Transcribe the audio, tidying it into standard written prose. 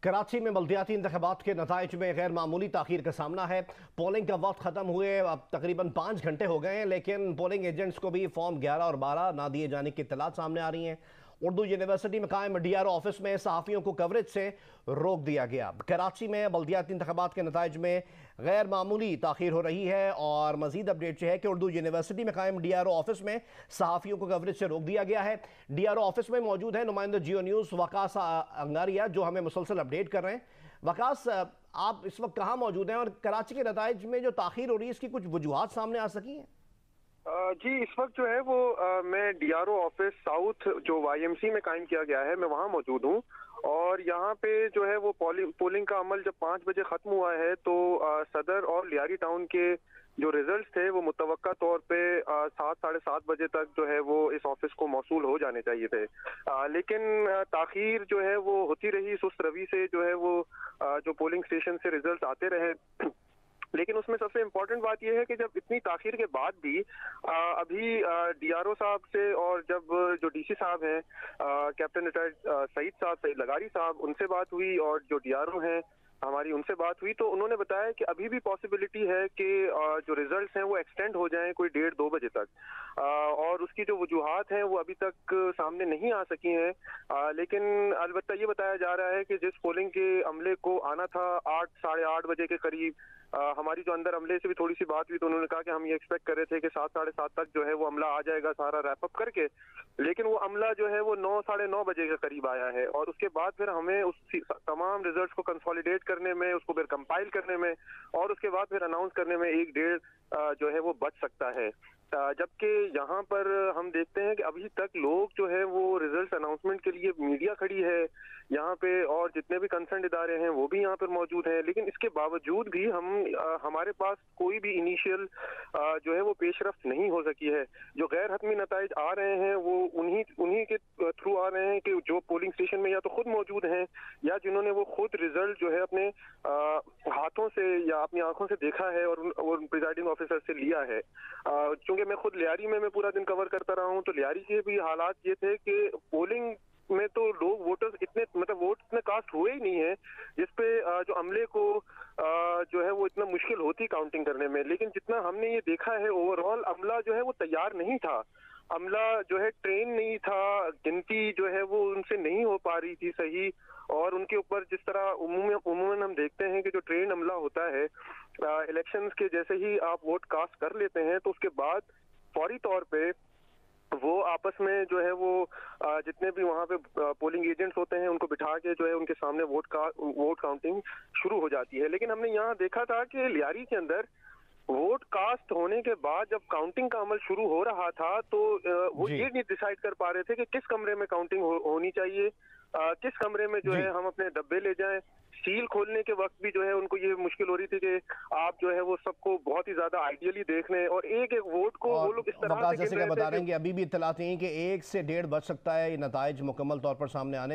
कराची में बल्दियाती इंतखाबात के नताइज में गैर मामूली ताखीर का सामना है। पोलिंग का वक्त ख़त्म हुए अब तकरीबन 5 घंटे हो गए हैं, लेकिन पोलिंग एजेंट्स को भी फॉर्म 11 और 12 ना दिए जाने की इत्तलात सामने आ रही हैं। उर्दू यूनिवर्सिटी में कायम DRO ऑफिस में सहाफ़ियों को कवरेज से रोक दिया गया। कराची में बल्दियाती इंतखाबात के नताइज में गैर मामूली ताखीर हो रही है और मज़ीद अपडेट है कि उर्दू यूनिवर्सिटी में कायम DRO ऑफिस में सहाफ़ियों को कवरेज से रोक दिया गया है। DRO ऑफिस में मौजूद है नुमाइंदा जियो न्यूज़ वकास अंगारिया, जो हमें मुसलसल अपडेट कर रहे हैं। वकास, आप इस वक्त कहाँ मौजूद हैं और कराची के नताइज में जो ताखीर हो रही है इसकी कुछ वजूहात सामने आ सकी हैं? जी, इस वक्त जो है वो मैं DRO ऑफिस साउथ जो YMC में कायम किया गया है, मैं वहाँ मौजूद हूँ। और यहाँ पे जो है वो पोलिंग का अमल जब 5 बजे ख़त्म हुआ है तो सदर और लियारी टाउन के जो रिजल्ट्स थे वो मुतवक्का तौर पे 7 साढ़े 7 बजे तक जो है वो इस ऑफिस को मौसूल हो जाने चाहिए थे। लेकिन ताख़ीर जो है वो होती रही, सुस्त रवि से जो है वो जो पोलिंग स्टेशन से रिजल्ट्स आते रहे। लेकिन उसमें सबसे इम्पोर्टेंट बात यह है कि जब इतनी ताख़ीर के बाद भी अभी DRO साहब से और जब जो DC साहब हैं कैप्टन रिटायर्ड सईद लगारी साहब, उनसे बात हुई और जो DRO हैं हमारी, उनसे बात हुई तो उन्होंने बताया कि अभी भी पॉसिबिलिटी है कि जो रिजल्ट्स हैं वो एक्सटेंड हो जाएं कोई 1:30-2 बजे तक। और उसकी जो वजूहात हैं वो अभी तक सामने नहीं आ सकी हैं। लेकिन अलबत्ता ये बताया जा रहा है कि जिस पोलिंग के अमले को आना था 8 साढ़े 8 बजे के करीब, हमारी जो अंदर अमले से भी थोड़ी सी बात हुई तो उन्होंने कहा कि हम ये एक्सपेक्ट कर रहे थे कि 7 साढ़े 7 तक जो है वो अमला आ जाएगा सारा रैप अप करके। लेकिन वो अमला जो है वो 9 साढ़े 9 बजे के करीब आया है और उसके बाद फिर हमें उस तमाम रिजल्ट्स को कंसोलिडेट करने में, उसको फिर कंपाइल करने में और उसके बाद फिर अनाउंस करने में 1-1.5 जो है वो बच सकता है। जबकि यहाँ पर हम देखते हैं कि अभी तक लोग जो है वो रिजल्ट अनाउंसमेंट के लिए, मीडिया खड़ी है यहाँ पे और जितने भी कंसर्न इदारे हैं वो भी यहाँ पर मौजूद हैं। लेकिन इसके बावजूद भी हमारे पास कोई भी इनिशियल जो है वो पेशरफ्त नहीं हो सकी है। जो गैर हतमी नताइज आ रहे हैं वो उन्हीं के थ्रू आ रहे हैं कि जो पोलिंग स्टेशन में या तो खुद मौजूद हैं या जिन्होंने वो खुद रिजल्ट जो है अपने हाथों से या अपनी आंखों से देखा है और प्रिजाइडिंग ऑफिसर से लिया है। चूंकि मैं खुद लियारी में पूरा दिन कवर करता रहा हूँ तो लियारी के भी हालात ये थे कि पोलिंग में तो लोग वोटर्स इतने वोट इतने कास्ट हुए ही नहीं है जिसपे जो अमले को जो है वो इतना मुश्किल होती काउंटिंग करने में। लेकिन जितना हमने ये देखा है ओवरऑल अमला जो है वो तैयार नहीं था, अमला जो है ट्रेन नहीं था, गिनती जो है वो उनसे नहीं हो पा रही थी सही। और उनके ऊपर जिस तरह उमूमन हम देखते हैं कि जो ट्रेन अमला होता है इलेक्शंस के जैसे ही आप वोट कास्ट कर लेते हैं तो उसके बाद फौरी तौर पे वो आपस में जो है वो जितने भी वहाँ पे पोलिंग एजेंट्स होते हैं उनको बिठा के जो है उनके सामने वोट काउंटिंग शुरू हो जाती है। लेकिन हमने यहाँ देखा था कि लियारी के अंदर वोट कास्ट होने के बाद जब काउंटिंग का अमल शुरू हो रहा था तो वो ये नहीं डिसाइड कर पा रहे थे कि किस कमरे में काउंटिंग होनी चाहिए, किस कमरे में जो है हम अपने डब्बे ले जाएं। सील खोलने के वक्त भी जो है उनको ये मुश्किल हो रही थी कि आप जो है वो सबको बहुत ही ज्यादा आइडियली देख लें और एक एक वोट को वो लोग इस तरह से जैसे कि बता रहे हैं कि अभी भी इत्तलात नहीं कि 1 से 1.5 बज सकता है ये नताइज मुकम्मल तौर पर सामने आने में।